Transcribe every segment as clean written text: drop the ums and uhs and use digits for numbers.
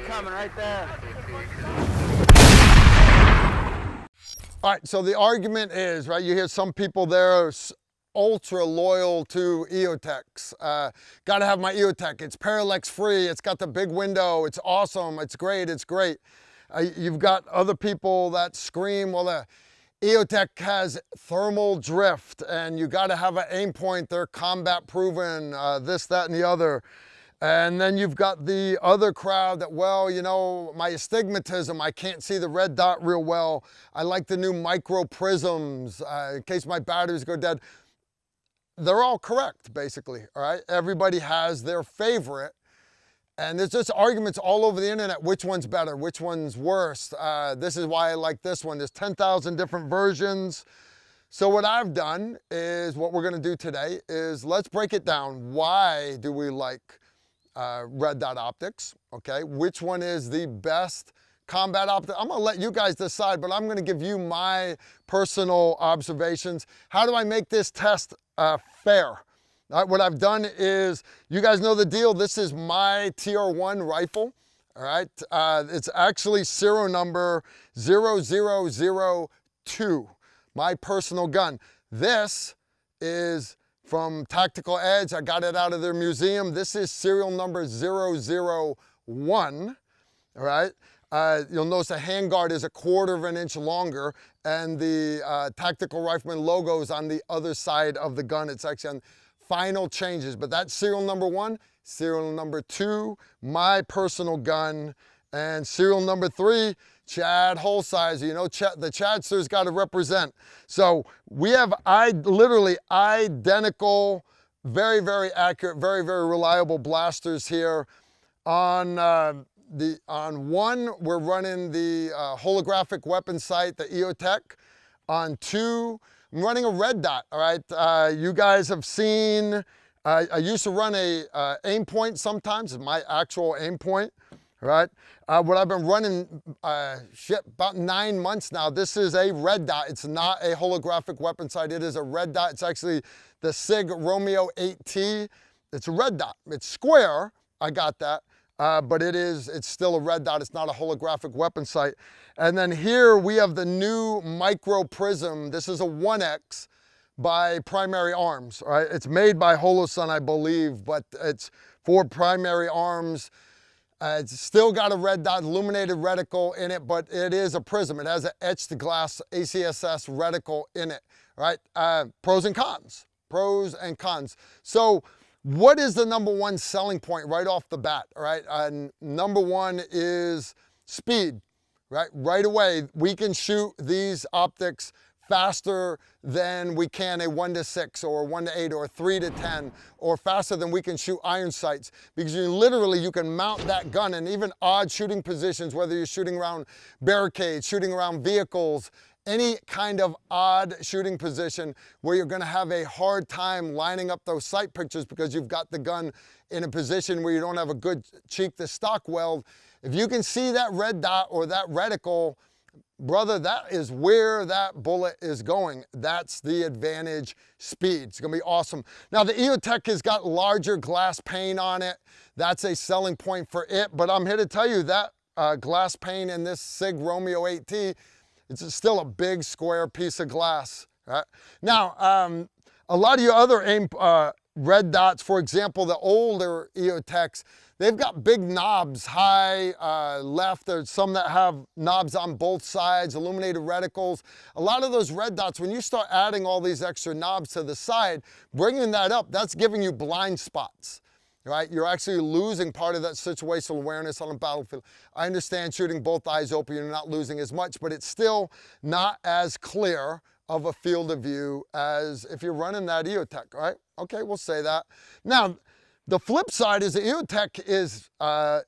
Coming right there. All right, so the argument is, right, you hear some people there ultra loyal to EOTechs. Gotta have my EOTech, it's parallax free, it's got the big window, it's awesome, it's great, it's great. You've got other people that scream, well, the EOTech has thermal drift and you gotta have an aim point, they're combat proven, this, that, and the other. And then you've got the other crowd that, well, you know, my astigmatism, I can't see the red dot real well. I like the new micro prisms in case my batteries go dead. They're all correct, basically, all right? Everybody has their favorite. And there's just arguments all over the internet, which one's better, which one's worse. This is why I like this one. There's 10,000 different versions. So what I've done is, what we're gonna do today is let's break it down. Why do we like red dot optics, okay? Which one is the best combat optic? I'm gonna let you guys decide, but I'm gonna give you my personal observations. How do I make this test fair? All right, what I've done is, you guys know the deal, this is my TR1 rifle, all right? It's actually serial number 0002, my personal gun. This is from Tactical Edge. I got it out of their museum. This is serial number 001, all right? You'll notice the handguard is 1/4 of an inch longer and the Tactical Rifleman logo is on the other side of the gun. It's actually on final changes, but that's serial number 1, serial number 2, my personal gun, and serial number 3, Chad Holosights. You know, the Chadsters got to represent. So we have literally identical, very, very accurate, very, very reliable blasters here. On one, we're running the holographic weapon sight, the EOTech. On 2, I'm running a red dot, all right? You guys have seen, I used to run a aim point sometimes, it's my actual aim point. All right, what I've been running, about 9 months now, this is a red dot. It's not a holographic weapon sight, it is a red dot. It's actually the SIG Romeo 8T. It's a red dot. It's square, I got that, but it's still a red dot. It's not a holographic weapon sight. And then here we have the new micro prism. This is a 1X by Primary Arms, all right? It's made by Holosun, I believe, but it's for Primary Arms. It's still got a red dot illuminated reticle in it, but it is a prism. It has an etched glass ACSS reticle in it, right? Pros and cons, pros and cons. So what is the #1 selling point right off the bat, all right? Number 1 is speed, right? Right away, we can shoot these optics faster than we can a 1-6 or 1-8 or 3-10, or faster than we can shoot iron sights, because you can mount that gun in even odd shooting positions, whether you're shooting around barricades, shooting around vehicles, any kind of odd shooting position where you're gonna have a hard time lining up those sight pictures because you've got the gun in a position where you don't have a good cheek to stock weld. If you can see that red dot or that reticle, brother, that is where that bullet is going. That's the advantage speed. It's gonna be awesome. Now the EOTech has got larger glass pane on it. That's a selling point for it, but I'm here to tell you that glass pane in this SIG Romeo 8T, it's still a big square piece of glass, right? Now, a lot of your other red dots, for example, the older EOTechs, they've got big knobs, high, left. There's some that have knobs on both sides, illuminated reticles. A lot of those red dots, when you start adding all these extra knobs to the side, bringing that up, that's giving you blind spots, right? You're actually losing part of that situational awareness on the battlefield. I understand shooting both eyes open, you're not losing as much, but it's still not as clear of a field of view as if you're running that EOTech, right? Okay, we'll say that. Now, The flip side is the EOTech is,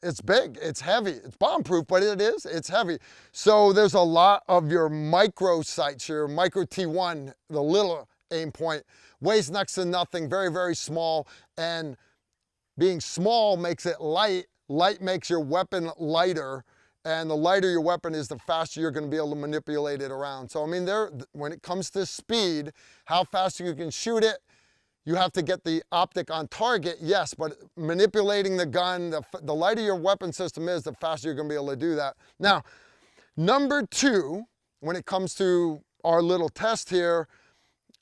it's big, it's heavy, it's bomb-proof, but it's heavy. So there's a lot of your micro sights, your micro T1, the little aim point, weighs next to nothing, very, very small, and being small makes it light. Light makes your weapon lighter, and the lighter your weapon is, the faster you're gonna be able to manipulate it around. So I mean, when it comes to speed, how fast you can shoot it, you have to get the optic on target, yes, but manipulating the gun, the lighter your weapon system is, the faster you're gonna be able to do that. Now, number two, when it comes to our little test here,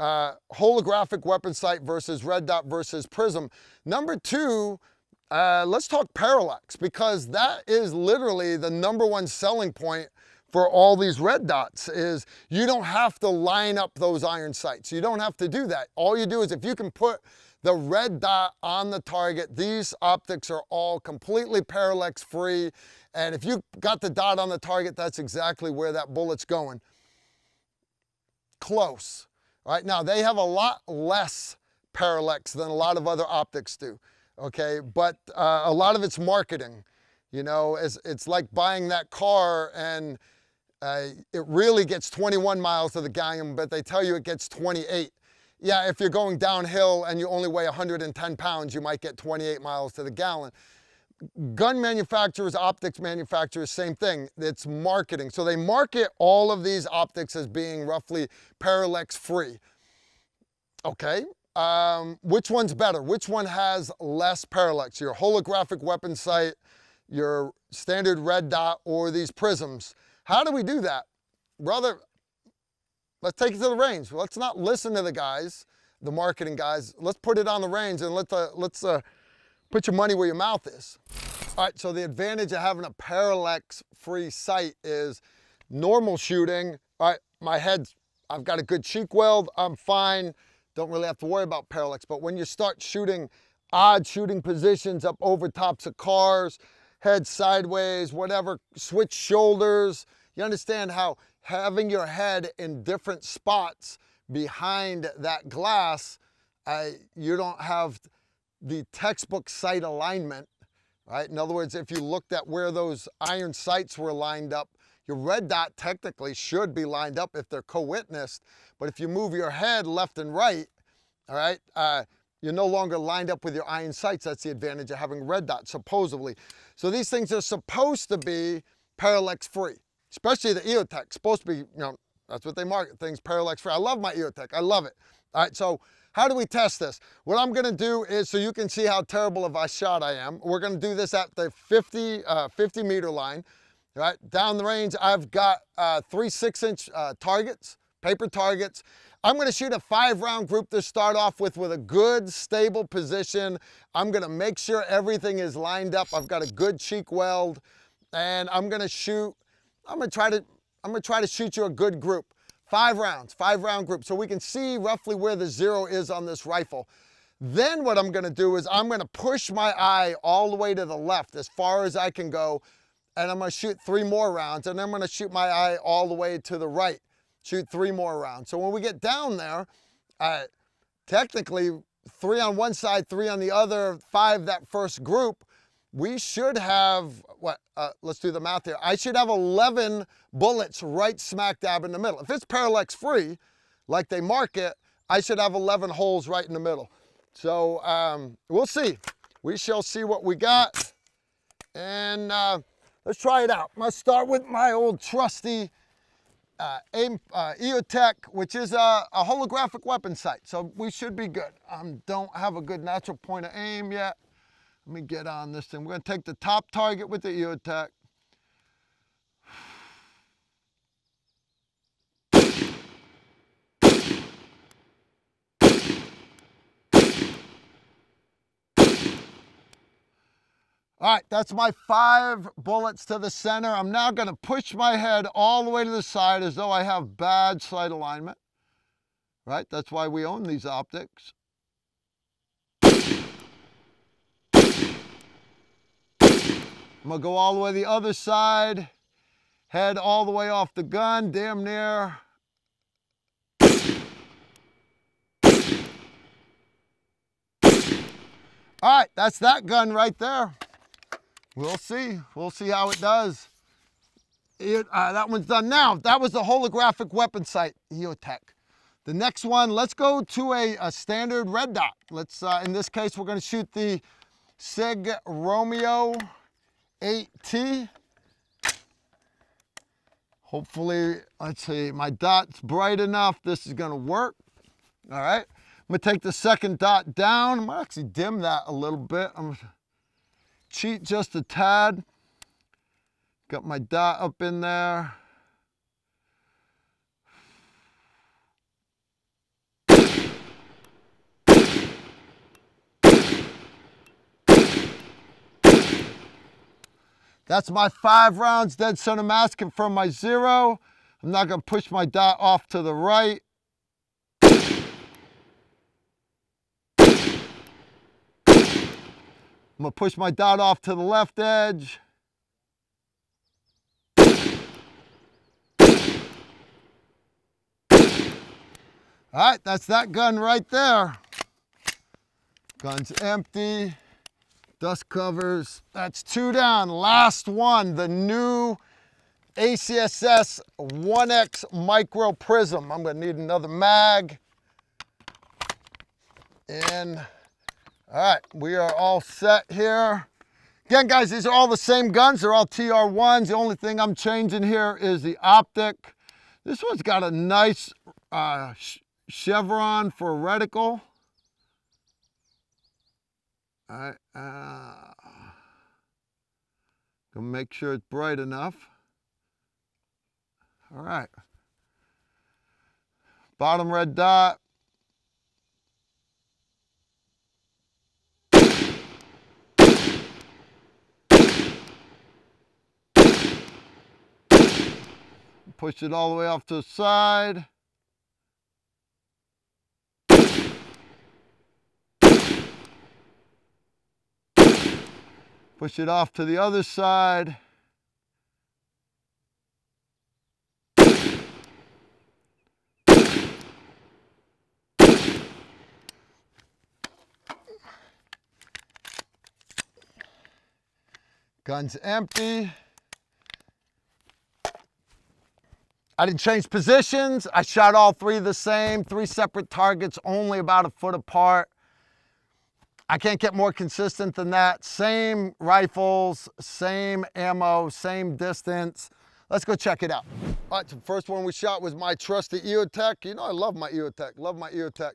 holographic weapon sight versus red dot versus prism. Number two, let's talk parallax, because that is literally the #1 selling point for all these red dots. Is you don't have to line up those iron sights. You don't have to do that. All you do is, if you can put the red dot on the target, these optics are all completely parallax free. And if you got the dot on the target, that's exactly where that bullet's going. Close. All right, now they have a lot less parallax than a lot of other optics do. Okay, but a lot of it's marketing. You know, it's like buying that car and it really gets 21 miles to the gallon, but they tell you it gets 28. Yeah, if you're going downhill and you only weigh 110 pounds, you might get 28 miles to the gallon. Gun manufacturers, optics manufacturers, same thing. It's marketing. So they market all of these optics as being roughly parallax free. Okay, which one's better? Which one has less parallax? Your holographic weapon sight, your standard red dot, or these prisms? How do we do that? Brother, let's take it to the range. Let's not listen to the guys, the marketing guys. Let's put it on the range and let's put your money where your mouth is. All right, so the advantage of having a parallax-free sight is normal shooting. All right, I've got a good cheek weld, I'm fine. Don't really have to worry about parallax. But when you start shooting odd shooting positions up over tops of cars, head sideways, whatever, switch shoulders, you understand how having your head in different spots behind that glass, you don't have the textbook sight alignment, right? In other words, if you looked at where those iron sights were lined up, your red dot technically should be lined up if they're co-witnessed, but if you move your head left and right, all right, you're no longer lined up with your iron sights. That's the advantage of having red dot, supposedly. So these things are supposed to be parallax free, especially the EOTech. Supposed to be, you know, that's what they market, things parallax free. I love my EOTech, I love it. All right, so how do we test this? What I'm gonna do is, so you can see how terrible of a shot I am, we're gonna do this at the 50 meter line. Right, down the range, I've got 3 6-inch targets, paper targets. I'm gonna shoot a 5-round group to start off with a good, stable position. I'm gonna make sure everything is lined up. I've got a good cheek weld, and I'm gonna try to shoot you a good group. 5 rounds, 5-round group, so we can see roughly where the zero is on this rifle. Then what I'm gonna do is I'm gonna push my eye all the way to the left as far as I can go, and I'm gonna shoot 3 more rounds, and then I'm gonna shoot my eye all the way to the right, shoot 3 more rounds. So when we get down there, technically 3 on one side, 3 on the other, 5 that first group, we should have, let's do the math here. I should have 11 bullets right smack dab in the middle. If it's parallax free, like they market, I should have 11 holes right in the middle. So we'll see. We shall see what we got. And let's try it out. I'm gonna start with my old trusty EOTech, which is a holographic weapon sight. So we should be good. Don't have a good natural point of aim yet. Let me get on this thing. We're gonna take the top target with the EOTech. All right, that's my 5 bullets to the center. I'm now gonna push my head all the way to the side as though I have bad sight alignment. Right, that's why we own these optics. I'm gonna go all the way to the other side, head all the way off the gun, damn near. All All right, that's that gun right there. We'll see how it does. That one's done. Now, that was the holographic weapon sight, EOTech. The next one, let's go to a standard red dot. Let's, in this case, we're gonna shoot the SIG Romeo 8T. Hopefully, let's see, my dot's bright enough. This is gonna work. All right, I'm gonna take the second dot down. I'm gonna actually dim that a little bit. I'm gonna cheat just a tad. Got my dot up in there. That's my 5 rounds dead center mass, confirm my 0. I'm not gonna push my dot off to the right. I'm gonna push my dot off to the left edge. All right, that's that gun right there. Gun's empty. Dust covers. That's 2 down. Last one, the new ACSS 1X Micro Prism. I'm gonna need another mag. And all right, we are all set here. Again, guys, these are all the same guns. They're all TR1s. The only thing I'm changing here is the optic. This one's got a nice chevron for reticle. All right, gonna make sure it's bright enough. All right, bottom red dot. Push it all the way off to the side. Push it off to the other side. Gun's empty. I didn't change positions. I shot all 3 the same, 3 separate targets, only about a foot apart. I can't get more consistent than that. Same rifles, same ammo, same distance. Let's go check it out. All right, so the first one we shot was my trusty EOTech. You know I love my EOTech, love my EOTech.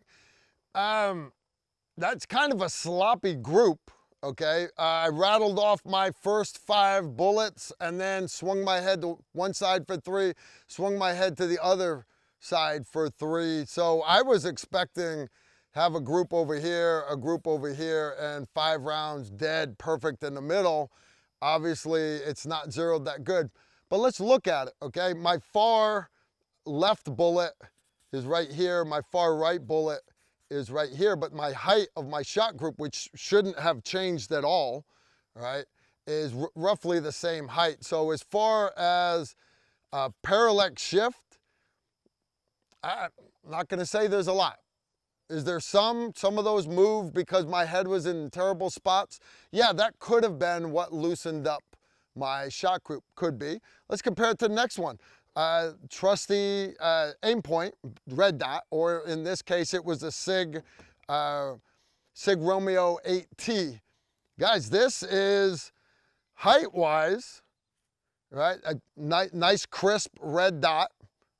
That's kind of a sloppy group, okay? I rattled off my first 5 bullets and then swung my head to one side for 3, swung my head to the other side for 3. So I was expecting have a group over here, a group over here, and 5 rounds dead, perfect in the middle. Obviously, it's not zeroed that good. But let's look at it, okay? My far left bullet is right here. My far right bullet is right here. But my height of my shot group, which shouldn't have changed at all, right, is roughly the same height. So as far as parallax shift, I'm not gonna say there's a lot. Is there some of those moved because my head was in terrible spots? Yeah, that could have been what loosened up my shot group, could be. Let's compare it to the next one. Trusty aim point, red dot, or in this case, it was the SIG Romeo 8T. Guys, this is height-wise, right? A nice crisp red dot,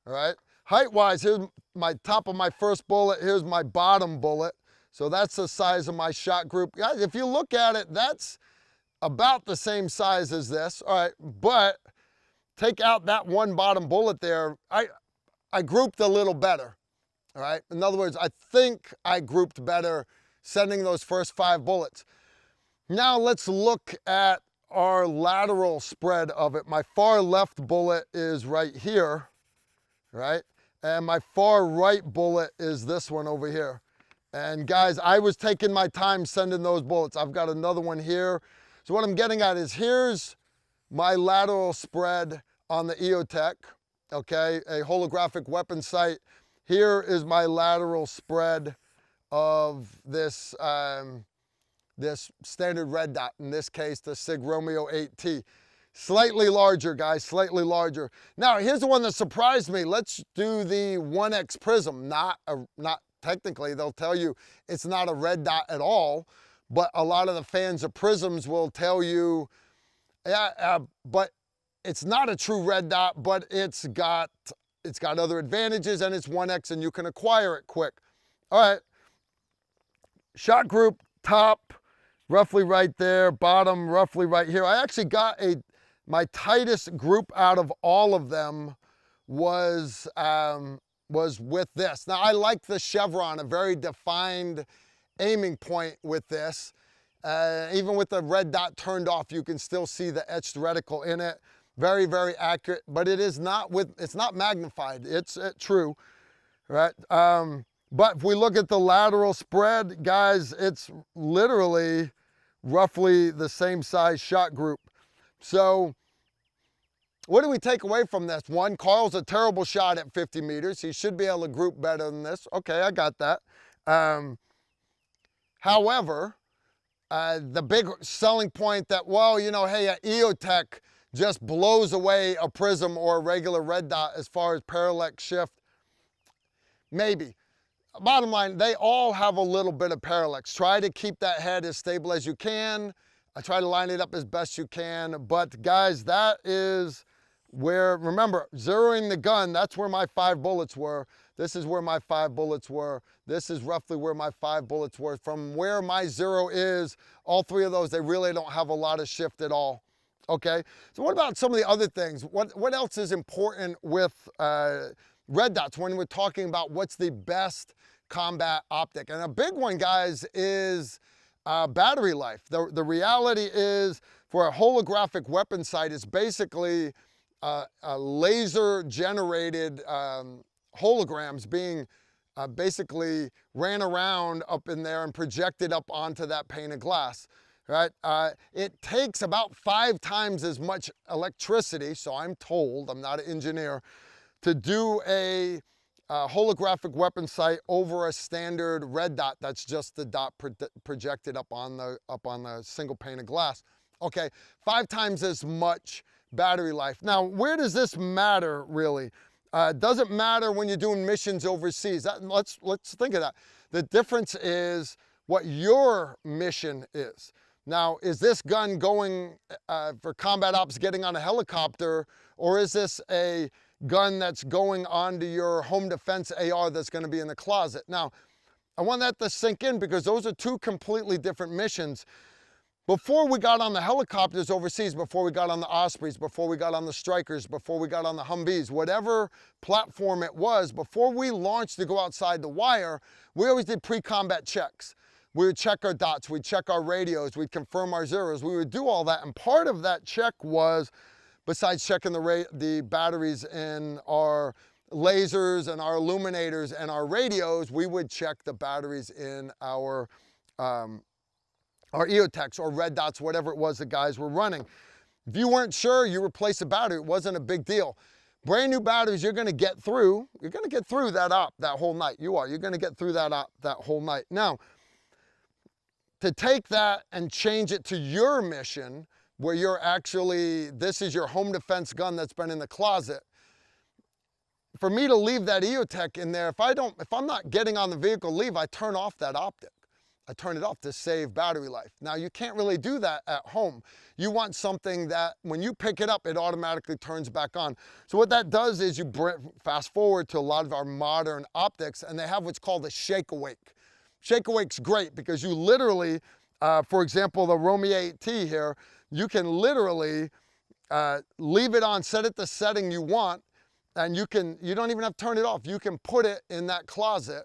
all right? Height-wise, here's my top of my first bullet, here's my bottom bullet. So that's the size of my shot group. Guys, if you look at it, that's about the same size as this, all right? But take out that one bottom bullet there, I grouped a little better, all right? In other words, I think I grouped better sending those first 5 bullets. Now let's look at our lateral spread of it. My far left bullet is right here, right? And my far right bullet is this one over here. And guys, I was taking my time sending those bullets. I've got another one here. So what I'm getting at is here's my lateral spread on the EOTech, okay? A holographic weapon sight. Here is my lateral spread of this this standard red dot, in this case, the Sig Romeo 8T. Slightly larger, guys, slightly larger. Now, here's the one that surprised me. Let's do the 1X Prism. Not technically, they'll tell you it's not a red dot at all, but a lot of the fans of Prisms will tell you, yeah, but it's not a true red dot, but it's got other advantages, and it's 1X, and you can acquire it quick. All right, shot group, top, roughly right there, bottom, roughly right here. I actually got my tightest group out of all of them was with this. Now, I like the chevron, a very defined aiming point with this. Even with the red dot turned off, you can still see the etched reticle in it. Very, very accurate, but it's not magnified. It's true, right? But if we look at the lateral spread, guys, it's literally roughly the same size shot group. So what do we take away from this? One, Carl's a terrible shot at 50 meters. He should be able to group better than this. Okay, I got that. However, the big selling point that, well, you know, hey, EOTech just blows away a Prism or a regular red dot as far as parallax shift. Maybe. Bottom line, they all have a little bit of parallax. Try to keep that head as stable as you can. I try to line it up as best you can. But guys, that is where, remember, zeroing the gun, that's where my 5 bullets were. This is where my 5 bullets were. This is roughly where my 5 bullets were. From where my 0 is, all 3 of those, they really don't have a lot of shift at all. Okay, so what about some of the other things? What else is important with red dots when we're talking about what's the best combat optic? And a big one, guys, is battery life. The reality is, for a holographic weapon sight, it's basically a laser generated holograms being basically ran around up in there and projected up onto that pane of glass, right? It takes about 5 times as much electricity, so I'm told, I'm not an engineer, to do a holographic weapon sight over a standard red dot that's just the dot projected up on the single pane of glass. Okay, 5 times as much battery life. Now, where does this matter really? Does it matter when you're doing missions overseas? Let's think of that. The difference is what your mission is. Now, is this gun going for combat ops, getting on a helicopter, or is this a gun that's going onto your home defense AR that's going to be in the closet? Now, I want that to sink in because those are 2 completely different missions. Before we got on the helicopters overseas, before we got on the Ospreys, before we got on the Strikers, before we got on the Humvees, whatever platform it was, before we launched to go outside the wire, we always did pre-combat checks. We would check our dots, we'd check our radios, we'd confirm our zeros, we would do all that. And part of that check was, besides checking the batteries in our lasers and our illuminators and our radios, we would check the batteries in our EOTechs or red dots, whatever it was the guys were running. If you weren't sure, you replace a battery. It wasn't a big deal. Brand new batteries, you're going to get through. You're going to get through that op that whole night. You're going to get through that op that whole night. Now, to take that and change it to your mission, where you're actually, this is your home defense gun that's been in the closet. For me to leave that EOTech in there, if I'm not getting on the vehicle leave, I turn off that optic. I turn it off to save battery life. Now, you can't really do that at home. You want something that when you pick it up, it automatically turns back on. So what that does is you fast forward to a lot of our modern optics, and they have what's called a shake awake. Shake awake's great because you literally, for example, the Romeo 8T here, you can literally leave it on, set it the setting you want, and you don't even have to turn it off. You can put it in that closet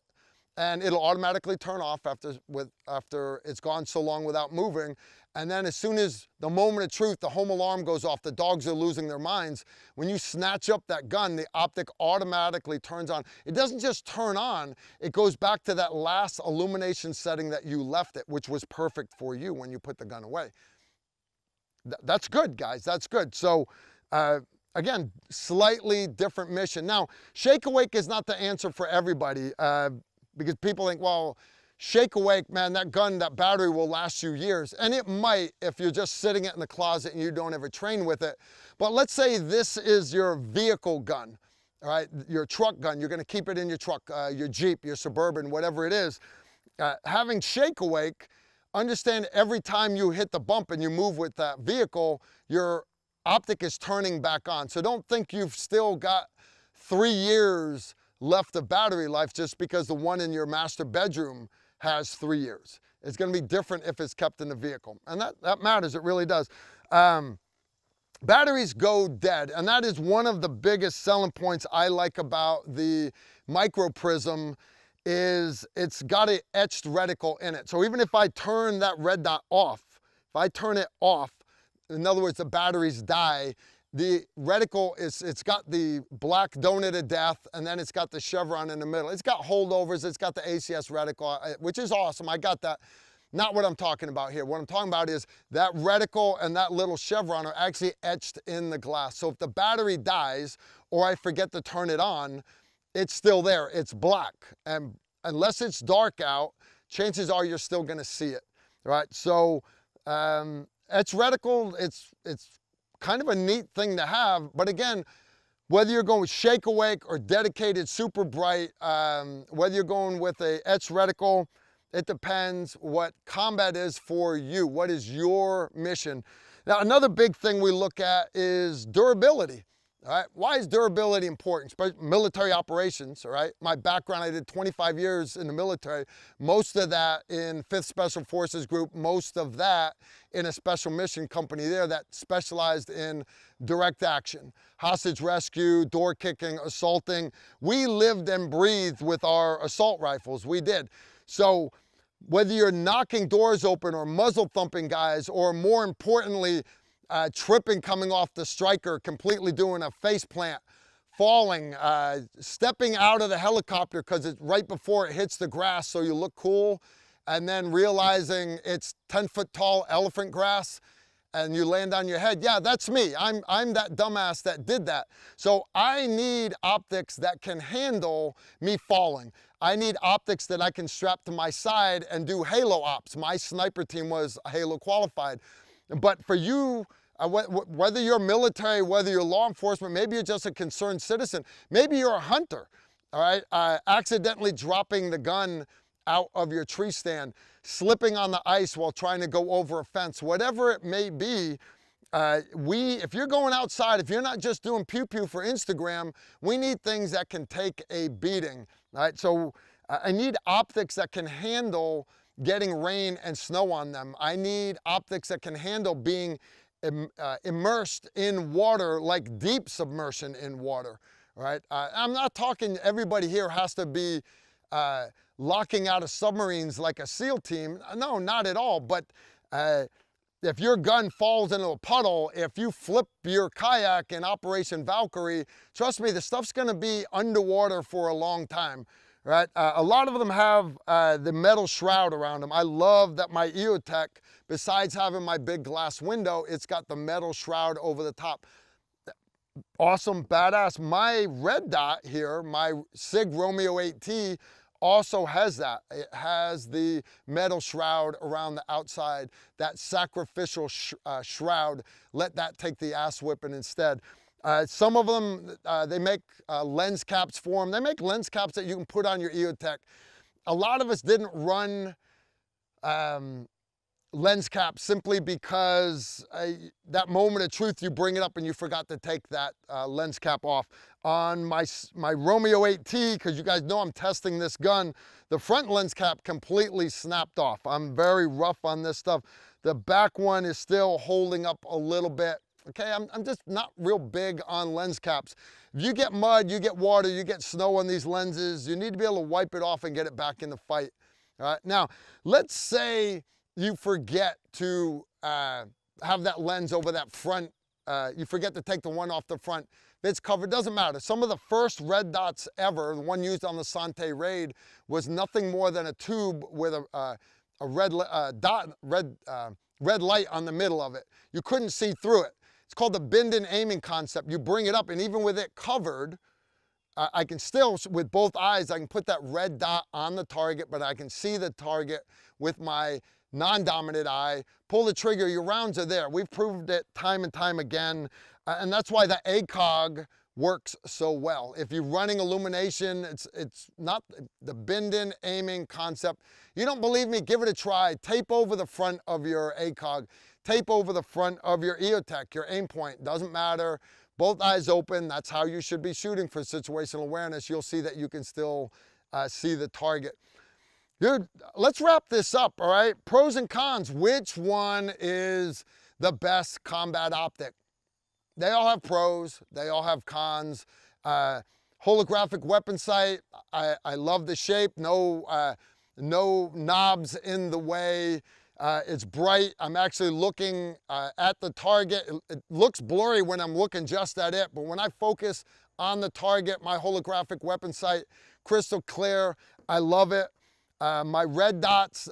and it'll automatically turn off after it's gone so long without moving. And then as soon as the moment of truth, the home alarm goes off, the dogs are losing their minds, when you snatch up that gun, the optic automatically turns on. It doesn't just turn on, it goes back to that last illumination setting that you left it, which was perfect for you when you put the gun away. That's good, guys, that's good. So again, slightly different mission. Now, shake awake is not the answer for everybody. Because people think, well, shake awake, man, that gun, that battery will last you years. And it might if you're just sitting it in the closet and you don't ever train with it. But let's say this is your vehicle gun, all right? Your truck gun, you're gonna keep it in your truck, your Jeep, your Suburban, whatever it is. Having shake awake, understand every time you hit the bump and you move with that vehicle, your optic is turning back on. So don't think you've still got 3 years left of battery life just because the one in your master bedroom has 3 years. It's going to be different if it's kept in the vehicle. And that matters, it really does. Batteries go dead, and that is one of the biggest selling points I like about the Micro Prism is it's got an etched reticle in it. So even if I turn that red dot off, if I turn it off, in other words, the batteries die, the reticle it's got the black donut of death, and then it's got the chevron in the middle. It's got holdovers, it's got the ACS reticle, which is awesome. I got that. Not what I'm talking about here. What I'm talking about is that reticle and that little chevron are actually etched in the glass. So if the battery dies or I forget to turn it on, it's still there. It's black. And unless it's dark out, chances are you're still going to see it, right? So etched reticle, it's kind of a neat thing to have, but again, whether you're going with shake awake or dedicated super bright, whether you're going with a etched reticle, it depends what combat is for you. What is your mission? Now, another big thing we look at is durability. All right, why is durability important? Especially military operations, all right? My background, I did 25 years in the military, most of that in 5th Special Forces Group, most of that in a special mission company there that specialized in direct action, hostage rescue, door kicking, assaulting. We lived and breathed with our assault rifles, we did. So whether you're knocking doors open or muzzle thumping guys, or more importantly, tripping coming off the striker, completely doing a face plant, falling, stepping out of the helicopter because it's right before it hits the grass so you look cool, and then realizing it's 10-foot tall elephant grass and you land on your head. Yeah, that's me. I'm that dumbass that did that. So I need optics that can handle me falling. I need optics that I can strap to my side and do Halo ops. My sniper team was Halo qualified. But for you, whether you're military, whether you're law enforcement, maybe you're just a concerned citizen, maybe you're a hunter, all right? Accidentally dropping the gun out of your tree stand, slipping on the ice while trying to go over a fence, whatever it may be, if you're going outside, if you're not just doing pew-pew for Instagram, we need things that can take a beating, all right? So I need optics that can handle getting rain and snow on them. I need optics that can handle being immersed in water, like deep submersion in water, right? I'm not talking everybody here has to be locking out of submarines like a SEAL team. No, not at all. But if your gun falls into a puddle, if you flip your kayak in Operation Valkyrie, trust me, the stuff's gonna be underwater for a long time. Right? A lot of them have the metal shroud around them. I love that my EOTech, besides having my big glass window, it's got the metal shroud over the top. Awesome, badass. My red dot here, my SIG Romeo 8T, also has that. It has the metal shroud around the outside, that sacrificial shroud. Let that take the ass whipping instead. Some of them, they make lens caps for them. They make lens caps that you can put on your EOTech. A lot of us didn't run lens caps simply because that moment of truth, you bring it up and you forgot to take that lens cap off. On my Romeo 8T, because you guys know I'm testing this gun, the front lens cap completely snapped off. I'm very rough on this stuff. The back one is still holding up a little bit. Okay, I'm just not real big on lens caps. If you get mud, you get water, you get snow on these lenses, you need to be able to wipe it off and get it back in the fight. All right, now, let's say you forget to have that lens over that front, you forget to take the one off the front. If it's covered, doesn't matter. Some of the first red dots ever, the one used on the Sante Raid, was nothing more than a tube with a red light on the middle of it. You couldn't see through it. It's called the bend and aiming concept. You bring it up, and even with it covered, I can still, with both eyes, I can put that red dot on the target, but I can see the target with my non-dominant eye. Pull the trigger, your rounds are there. We've proved it time and time again, and that's why the ACOG works so well. If you're running illumination, it's not the bend-in aiming concept. You don't believe me? Give it a try. Tape over the front of your ACOG. Tape over the front of your EOTech, your aim point. Doesn't matter. Both eyes open. That's how you should be shooting for situational awareness. You'll see that you can still see the target. Dude, let's wrap this up, all right? Pros and cons. Which one is the best combat optic? They all have pros, they all have cons. Holographic weapon sight, I love the shape, no knobs in the way. It's bright, I'm actually looking at the target. It looks blurry when I'm looking just at it, but when I focus on the target, my holographic weapon sight, crystal clear, I love it. My red dots,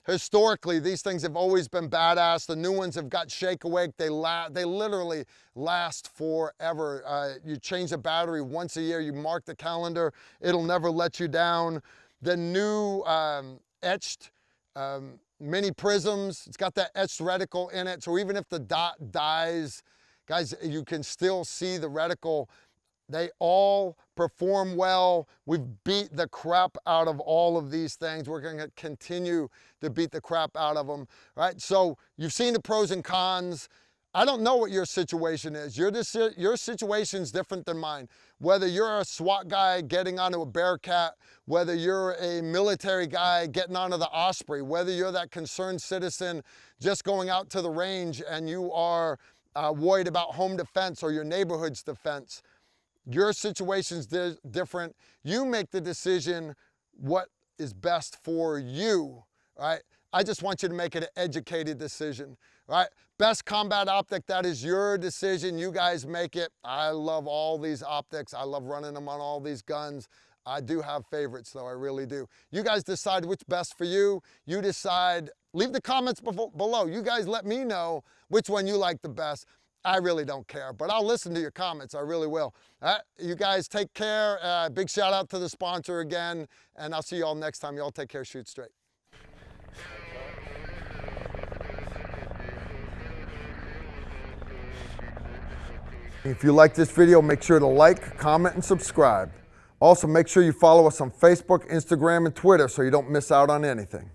historically, these things have always been badass. The new ones have got shake awake. They literally last forever. You change the battery once a year. You mark the calendar. It'll never let you down. The new etched mini prisms, it's got that etched reticle in it. So even if the dot dies, guys, you can still see the reticle. They all perform well. We've beat the crap out of all of these things. We're going to continue to beat the crap out of them, right? So you've seen the pros and cons. I don't know what your situation is. Your situation's different than mine. Whether you're a SWAT guy getting onto a Bearcat, whether you're a military guy getting onto the Osprey, whether you're that concerned citizen just going out to the range and you are worried about home defense or your neighborhood's defense, your situation's different. You make the decision what is best for you, right? I just want you to make it an educated decision, right? Best combat optic, that is your decision. You guys make it. I love all these optics. I love running them on all these guns. I do have favorites though, I really do. You guys decide which best for you. You decide, leave the comments below. You guys let me know which one you like the best. I really don't care, but I'll listen to your comments. I really will. You guys take care. Big shout out to the sponsor again, and I'll see you all next time. You all take care. Shoot straight. If you like this video, make sure to like, comment, and subscribe. Also, make sure you follow us on Facebook, Instagram, and Twitter so you don't miss out on anything.